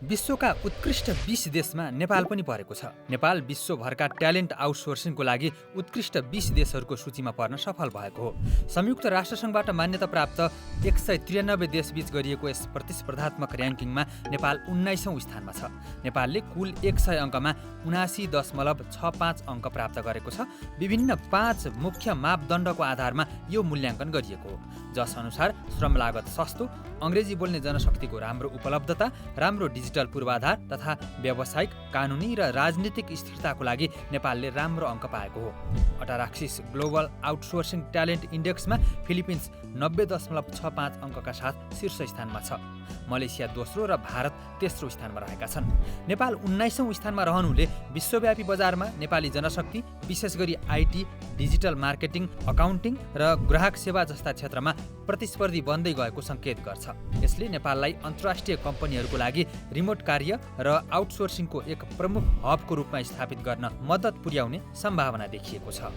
विश्वका उत्कृष्ट 20 देशमा नेपाल पनि परेको छ। नेपाल विश्वभरका ट्यालेन्ट आउटसोर्सिङको लागि उत्कृष्ट 20 देशहरूको सूचीमा पर्न सफल भएको हो। संयुक्त राष्ट्रसङ्घबाट मान्यता प्राप्त 193 देशबीच गरिएको यस प्रतिस्पर्धात्मक र्याङ्किङमा नेपाल 19औं स्थानमा छ। नेपालले कुल 100 अङ्कमा 79.65 अङ्क प्राप्त गरेको छ। विभिन्न 5 मुख्य मापदण्डको आधारमा यो मूल्याङ्कन गरिएको हो, जस अनुसार श्रम लागत सस्तो, अङ्ग्रेजी बोल्ने जनशक्तिको राम्रो उपलब्धता, राम्रो डिजिटल पूर्वाधार तथा व्यावसायिक, कानुनी र राजनीतिक स्थिरताको लागि नेपालले राम्रो अङ्क पाएको हो। अटाराक्सिस ग्लोबल आउटसोर्सिङ ट्यालेन्ट इन्डेक्समा फिलिपिन्स 90.65 अङ्कका साथ शीर्ष स्थानमा छ। मलेसिया दोस्रो र भारत तेस्रो स्थानमा रहेका छन्। नेपाल 19औं स्थानमा रहनुले विश्वव्यापी बजारमा नेपाली जनशक्ति, विशेष गरी आइटी, डिजिटल मार्केटिङ, अकाउन्टिङ र ग्राहक सेवा जस्ता क्षेत्रमा प्रतिस्पर्धी बन्दै गएको सङ्केत गर्छ। यसले नेपाललाई अन्तर्राष्ट्रिय कम्पनीहरूको लागि रिमोट कार्य र आउटसोर्सिङको एक प्रमुख हबको रूपमा स्थापित गर्न मद्दत पुर्याउने सम्भावना देखिएको छ।